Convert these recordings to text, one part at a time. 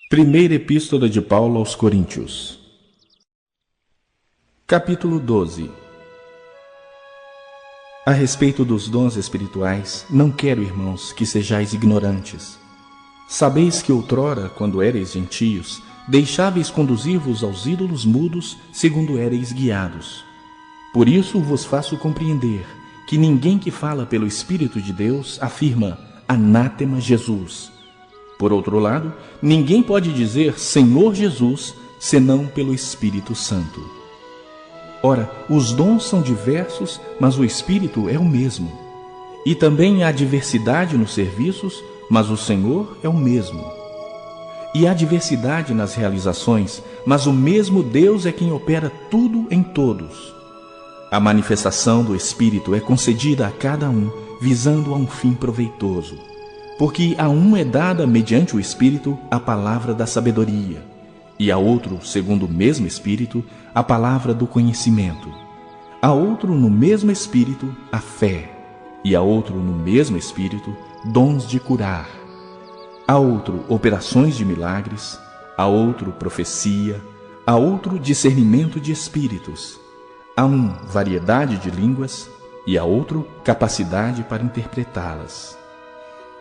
Primeira Epístola de Paulo aos Coríntios. Capítulo 12. A respeito dos dons espirituais, não quero, irmãos, que sejais ignorantes. Sabeis que outrora, quando éreis gentios, deixáveis conduzir-vos aos ídolos mudos, segundo éreis guiados. Por isso vos faço compreender que ninguém que fala pelo Espírito de Deus afirma anátema Jesus. Por outro lado, ninguém pode dizer Senhor Jesus, senão pelo Espírito Santo. Ora, os dons são diversos, mas o Espírito é o mesmo. E também há diversidade nos serviços, mas o Senhor é o mesmo. E há diversidade nas realizações, mas o mesmo Deus é quem opera tudo em todos. A manifestação do Espírito é concedida a cada um, visando a um fim proveitoso. Porque a um é dada, mediante o Espírito, a palavra da sabedoria, e a outro, segundo o mesmo Espírito, a palavra do conhecimento. A outro, no mesmo Espírito, a fé, e a outro, no mesmo Espírito, dons de curar. A outro, operações de milagres, a outro, profecia, a outro, discernimento de espíritos, a um, variedade de línguas, e a outro, capacidade para interpretá-las.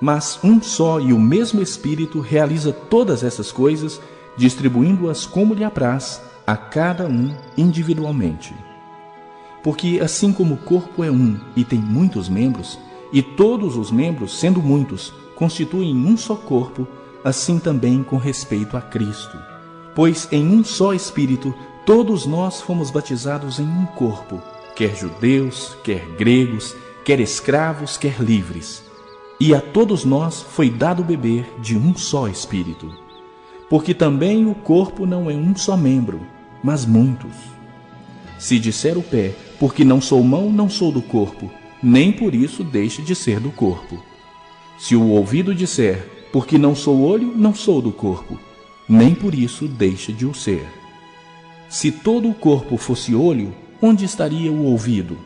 Mas um só e o mesmo Espírito realiza todas essas coisas, distribuindo-as como lhe apraz, a cada um individualmente. Porque assim como o corpo é um e tem muitos membros, e todos os membros, sendo muitos, constituem um só corpo, assim também com respeito a Cristo. Pois em um só Espírito todos nós fomos batizados em um corpo, quer judeus, quer gregos, quer escravos, quer livres. E a todos nós foi dado beber de um só Espírito. Porque também o corpo não é um só membro, mas muitos. Se disser o pé, porque não sou mão, não sou do corpo, nem por isso deixe de ser do corpo. Se o ouvido disser, porque não sou olho, não sou do corpo, nem por isso deixe de o ser. Se todo o corpo fosse olho, onde estaria o ouvido?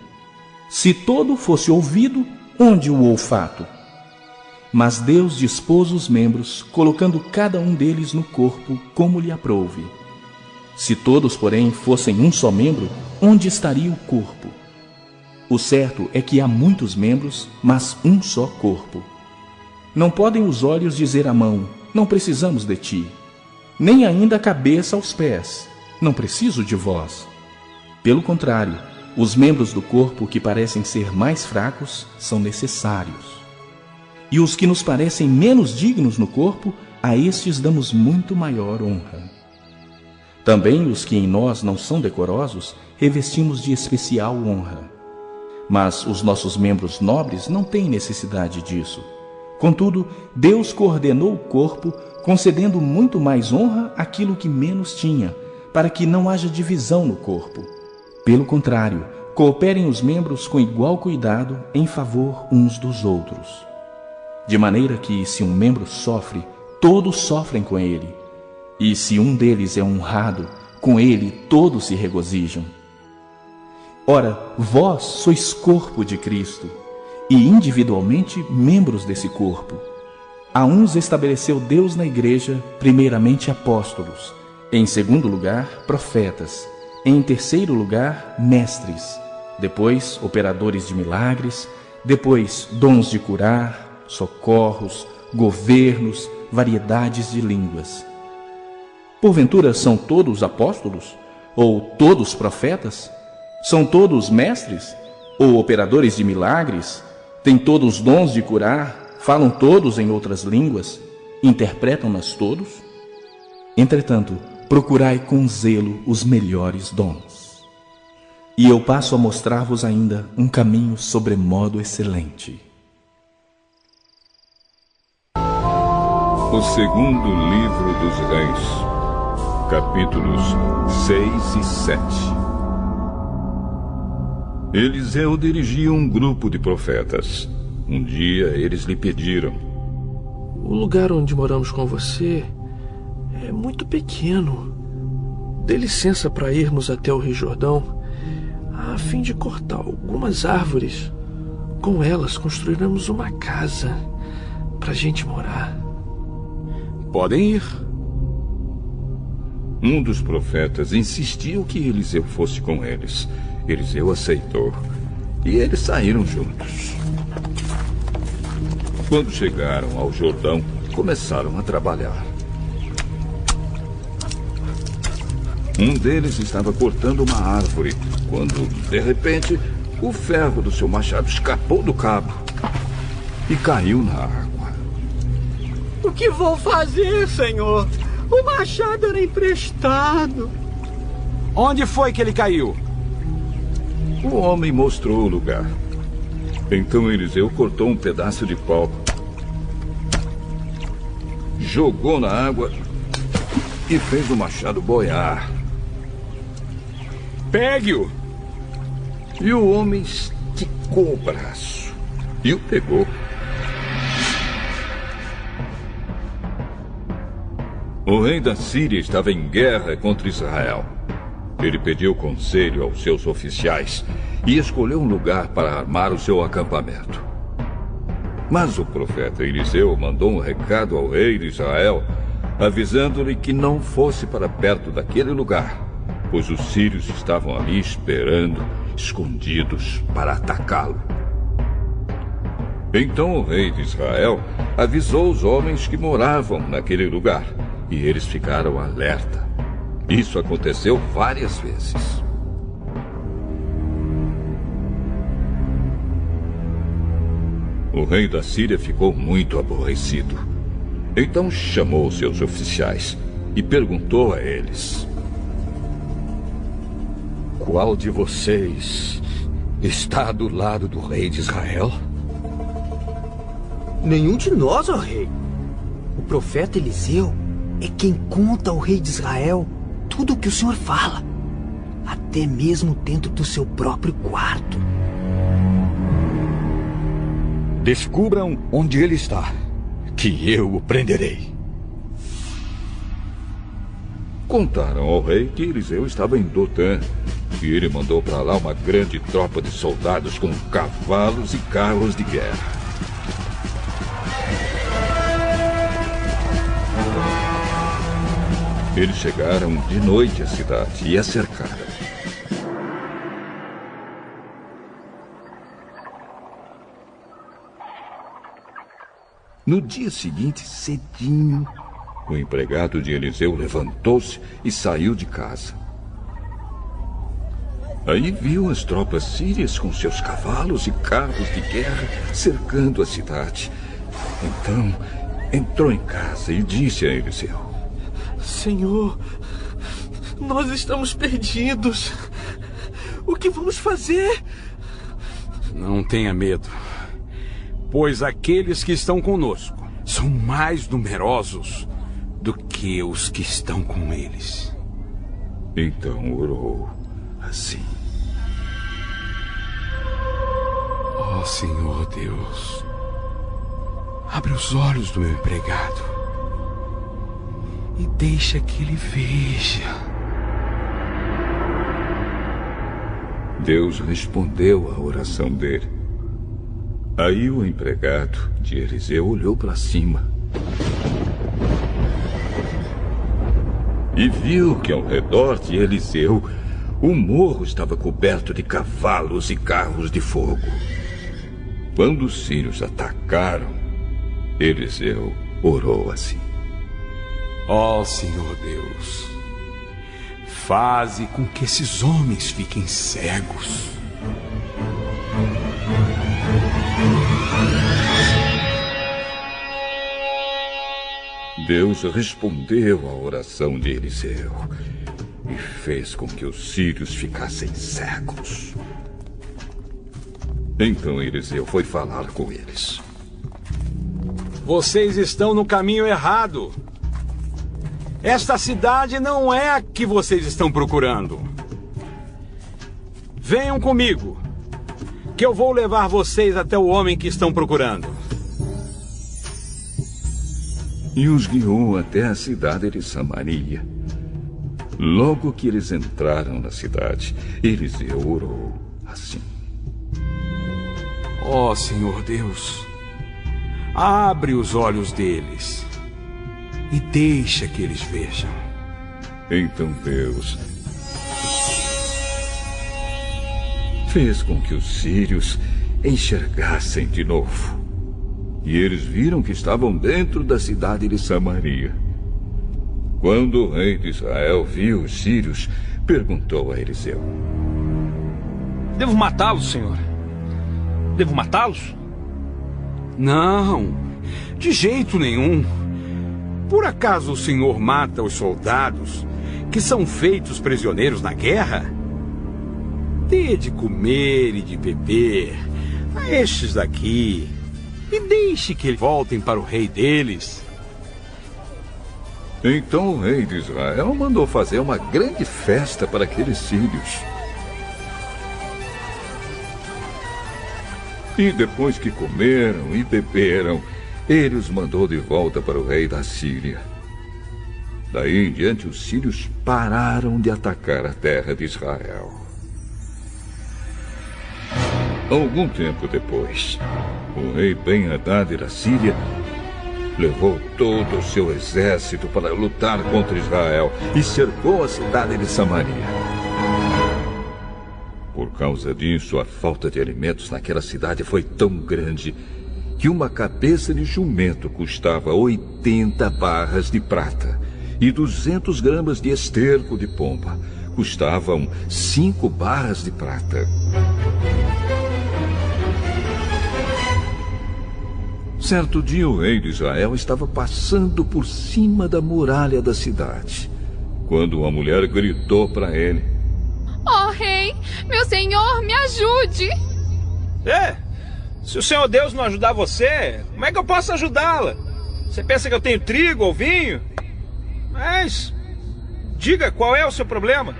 Se todo fosse ouvido, onde o olfato? Mas Deus dispôs os membros, colocando cada um deles no corpo como lhe aprouve. Se todos, porém, fossem um só membro, onde estaria o corpo? O certo é que há muitos membros, mas um só corpo. Não podem os olhos dizer à mão, não precisamos de ti, nem ainda a cabeça aos pés, não preciso de vós. Pelo contrário, os membros do corpo que parecem ser mais fracos são necessários. E os que nos parecem menos dignos no corpo, a estes damos muito maior honra. Também os que em nós não são decorosos, revestimos de especial honra. Mas os nossos membros nobres não têm necessidade disso. Contudo, Deus coordenou o corpo, concedendo muito mais honra àquilo que menos tinha, para que não haja divisão no corpo. Pelo contrário, cooperem os membros com igual cuidado em favor uns dos outros. De maneira que, se um membro sofre, todos sofrem com ele. E se um deles é honrado, com ele todos se regozijam. Ora, vós sois corpo de Cristo, e individualmente membros desse corpo. A uns estabeleceu Deus na igreja, primeiramente apóstolos, em segundo lugar, profetas, em terceiro lugar, mestres, depois operadores de milagres, depois dons de curar, socorros, governos, variedades de línguas. Porventura são todos apóstolos? Ou todos profetas? São todos mestres? Ou operadores de milagres? Têm todos dons de curar? Falam todos em outras línguas? Interpretam-nas todos? Entretanto, procurai com zelo os melhores dons. E eu passo a mostrar-vos ainda um caminho sobremodo excelente. O segundo livro dos Reis, capítulos 6 e 7. Eliseu dirigia um grupo de profetas. Um dia eles lhe pediram: o lugar onde moramos com você é muito pequeno. Dê licença para irmos até o Rio Jordão, a fim de cortar algumas árvores. Com elas construiremos uma casa para a gente morar. Podem ir, Um dos profetas insistiu que Eliseu fosse com eles. Eliseu aceitou e eles saíram juntos. Quando chegaram ao Jordão, começaram a trabalhar. Um deles estava cortando uma árvore, quando, de repente, o ferro do seu machado escapou do cabo e caiu na água. O que vou fazer, senhor? O machado era emprestado. Onde foi que ele caiu? O homem mostrou o lugar. Então Eliseu cortou um pedaço de pau, jogou na água e fez o machado boiar. Pegue-o! E o homem esticou o braço e o pegou. O rei da Síria estava em guerra contra Israel. Ele pediu conselho aos seus oficiais e escolheu um lugar para armar o seu acampamento. Mas o profeta Eliseu mandou um recado ao rei de Israel, avisando-lhe que não fosse para perto daquele lugar, pois os sírios estavam ali esperando, escondidos, para atacá-lo. Então o rei de Israel avisou os homens que moravam naquele lugar, e eles ficaram alerta. Isso aconteceu várias vezes. O rei da Síria ficou muito aborrecido. Então chamou seus oficiais e perguntou a eles: qual de vocês está do lado do rei de Israel? Nenhum de nós, ó rei. O profeta Eliseu é quem conta ao rei de Israel tudo o que o senhor fala, até mesmo dentro do seu próprio quarto. Descubram onde ele está, que eu o prenderei. Contaram ao rei que Eliseu estava em Dotã, e ele mandou para lá uma grande tropa de soldados com cavalos e carros de guerra. Eles chegaram de noite à cidade e a cercaram. No dia seguinte, cedinho, o empregado de Eliseu levantou-se e saiu de casa. Aí viu as tropas sírias com seus cavalos e carros de guerra cercando a cidade. Então, entrou em casa e disse a Eliseu: Senhor, nós estamos perdidos. O que vamos fazer? Não tenha medo, pois aqueles que estão conosco são mais numerosos do que os que estão com eles. Então orou assim: Ó Senhor Deus, abre os olhos do meu empregado e deixa que ele veja. Deus respondeu à oração dele. Aí o empregado de Eliseu olhou para cima e viu que ao redor de Eliseu o morro estava coberto de cavalos e carros de fogo. Quando os sírios atacaram, Eliseu orou assim: Ó Senhor Deus, faze com que esses homens fiquem cegos. Deus respondeu à oração de Eliseu e fez com que os sírios ficassem cegos. Então Eliseu foi falar com eles: Vocês estão no caminho errado. Esta cidade não é a que vocês estão procurando. Venham comigo, que eu vou levar vocês até o homem que estão procurando. E os guiou até a cidade de Samaria. Logo que eles entraram na cidade, Eliseu orou assim: Ó Senhor Deus, abre os olhos deles e deixa que eles vejam. Então Deus fez com que os sírios enxergassem de novo. E eles viram que estavam dentro da cidade de Samaria. Quando o rei de Israel viu os sírios, perguntou a Eliseu: Devo matá-los, senhor? Devo matá-los? Não, de jeito nenhum. Por acaso o senhor mata os soldados que são feitos prisioneiros na guerra? Dê de comer e de beber a estes daqui e deixe que eles voltem para o rei deles. Então o rei de Israel mandou fazer uma grande festa para aqueles sírios. E depois que comeram e beberam, ele os mandou de volta para o rei da Síria. Daí em diante, os sírios pararam de atacar a terra de Israel. Algum tempo depois, o rei Ben-Hadad da Síria levou todo o seu exército para lutar contra Israel e cercou a cidade de Samaria. Por causa disso, a falta de alimentos naquela cidade foi tão grande que uma cabeça de jumento custava 80 barras de prata e 200 gramas de esterco de pomba custavam 5 barras de prata. Certo dia, o rei de Israel estava passando por cima da muralha da cidade, quando uma mulher gritou para ele: "Ó rei, meu senhor, me ajude!" Se o Senhor Deus não ajudar você, como é que eu posso ajudá-la? Você pensa que eu tenho trigo ou vinho? Mas diga, qual é o seu problema?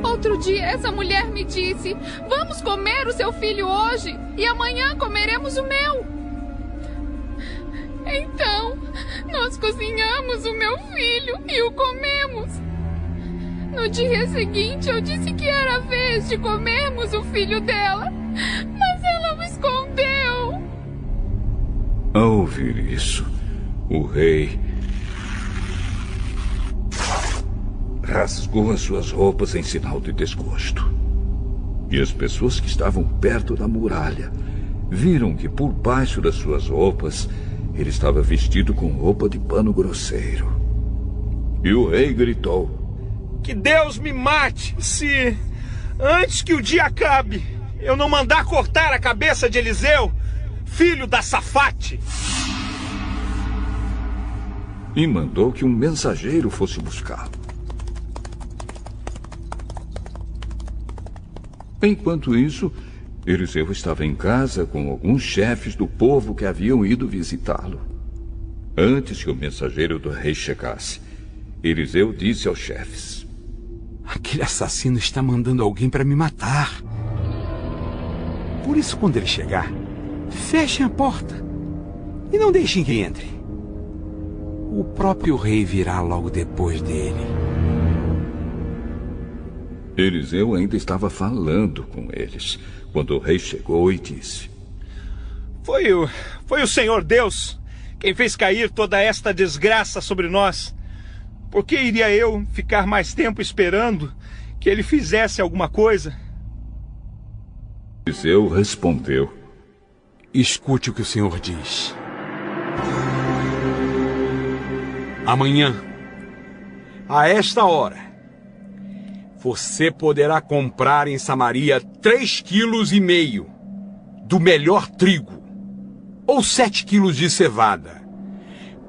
Outro dia essa mulher me disse: "Vamos comer o seu filho hoje e amanhã comeremos o meu." Então, nós cozinhamos o meu filho e o comemos. No dia seguinte, eu disse que era a vez de comermos o filho dela, mas ela o escondeu. Ao ouvir isso, o rei rasgou as suas roupas em sinal de desgosto. E as pessoas que estavam perto da muralha viram que por baixo das suas roupas ele estava vestido com roupa de pano grosseiro. E o rei gritou: "Que Deus me mate se, antes que o dia acabe, eu não mandar cortar a cabeça de Eliseu, filho da Safate." E mandou que um mensageiro fosse buscá-lo. Enquanto isso, Eliseu estava em casa com alguns chefes do povo que haviam ido visitá-lo. Antes que o mensageiro do rei chegasse, Eliseu disse aos chefes: "Aquele assassino está mandando alguém para me matar. Por isso, quando ele chegar, fechem a porta e não deixem que entre. O próprio rei virá logo depois dele." Eliseu ainda estava falando com eles, quando o rei chegou e disse: Foi o Senhor Deus quem fez cair toda esta desgraça sobre nós. Por que iria eu ficar mais tempo esperando que ele fizesse alguma coisa? Eliseu respondeu: "Escute o que o Senhor diz. Amanhã, a esta hora, você poderá comprar em Samaria 3,5 quilos do melhor trigo, ou 7 quilos de cevada,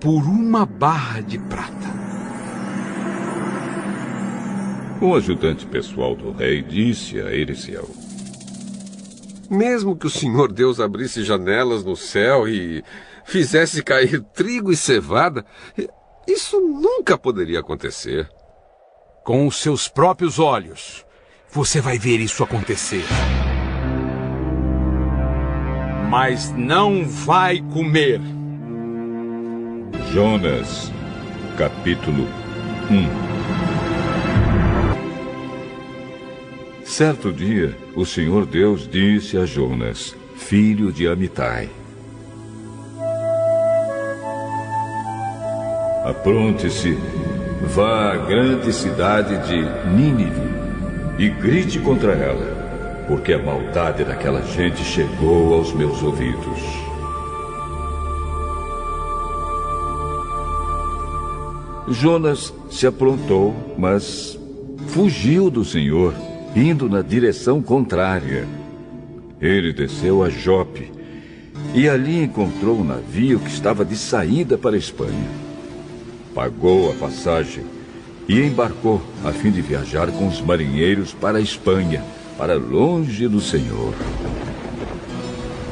por 1 barra de prata." O ajudante pessoal do rei disse a Eliseu: "Mesmo que o Senhor Deus abrisse janelas no céu e fizesse cair trigo e cevada, isso nunca poderia acontecer." Com os seus próprios olhos, você vai ver isso acontecer. Mas não vai comer. Jonas, capítulo 1. Certo dia, o Senhor Deus disse a Jonas, filho de Amitai: Apronte-se, vá à grande cidade de Nínive e grite contra ela, porque a maldade daquela gente chegou aos meus ouvidos. Jonas se aprontou, mas fugiu do Senhor, indo na direção contrária. Ele desceu a Jope e ali encontrou um navio que estava de saída para a Espanha. Pagou a passagem e embarcou a fim de viajar com os marinheiros para a Espanha, para longe do Senhor.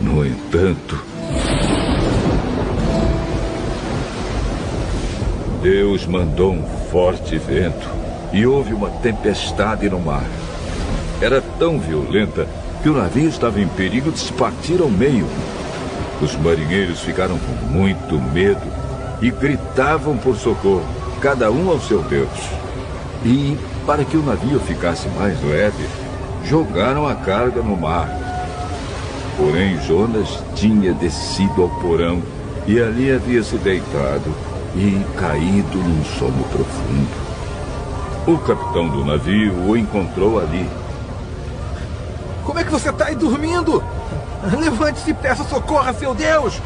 No entanto, Deus mandou um forte vento e houve uma tempestade no mar. Era tão violenta que o navio estava em perigo de se partir ao meio. Os marinheiros ficaram com muito medo e gritavam por socorro, cada um ao seu Deus. E, para que o navio ficasse mais leve, jogaram a carga no mar. Porém, Jonas tinha descido ao porão e ali havia se deitado e caído num sono profundo. O capitão do navio o encontrou ali. Como é que você está aí dormindo? Levante-se e peça socorro a seu Deus!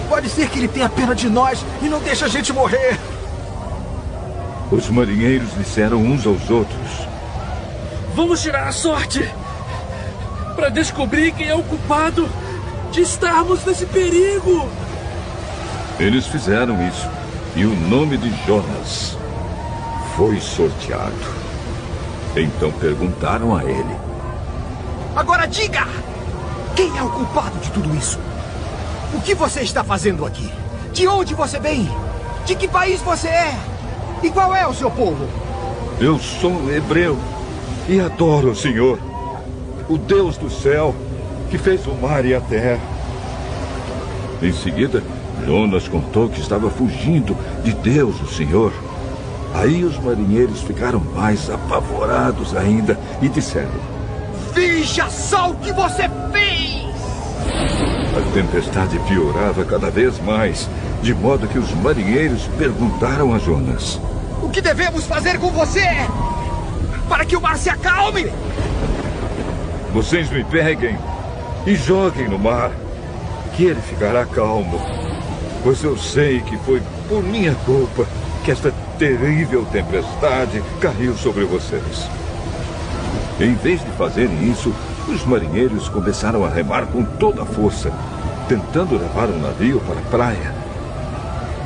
Pode ser que ele tenha pena de nós e não deixe a gente morrer. Os marinheiros disseram uns aos outros: Vamos tirar a sorte para descobrir quem é o culpado de estarmos nesse perigo. Eles fizeram isso e o nome de Jonas foi sorteado. Então perguntaram a ele: Agora diga! Quem é o culpado de tudo isso? O que você está fazendo aqui? De onde você vem? De que país você é? E qual é o seu povo? Eu sou hebreu e adoro o Senhor, o Deus do céu, que fez o mar e a terra. Em seguida, Jonas contou que estava fugindo de Deus, o Senhor. Aí os marinheiros ficaram mais apavorados ainda e disseram: Veja só o que você fez! A tempestade piorava cada vez mais, de modo que os marinheiros perguntaram a Jonas: O que devemos fazer com você para que o mar se acalme? Vocês me peguem e joguem no mar, que ele ficará calmo, pois eu sei que foi por minha culpa que esta terrível tempestade caiu sobre vocês. Em vez de fazerem isso, os marinheiros começaram a remar com toda a força, tentando levar o navio para a praia.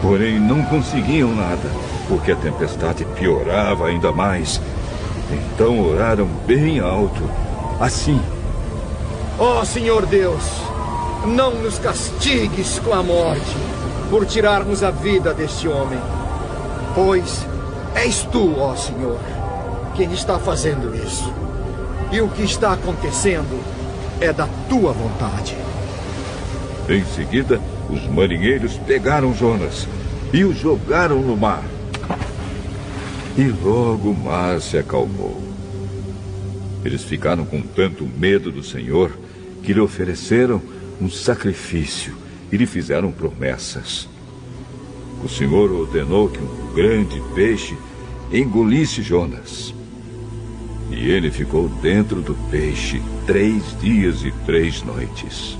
Porém, não conseguiam nada, porque a tempestade piorava ainda mais. Então oraram bem alto, assim: Ó Senhor Deus, não nos castigues com a morte por tirarmos a vida deste homem, pois és tu, ó Senhor, quem está fazendo isso. E o que está acontecendo é da tua vontade. Em seguida, os marinheiros pegaram Jonas e o jogaram no mar. E logo o mar se acalmou. Eles ficaram com tanto medo do Senhor que lhe ofereceram um sacrifício e lhe fizeram promessas. O Senhor ordenou que um grande peixe engolisse Jonas. E ele ficou dentro do peixe 3 dias e 3 noites.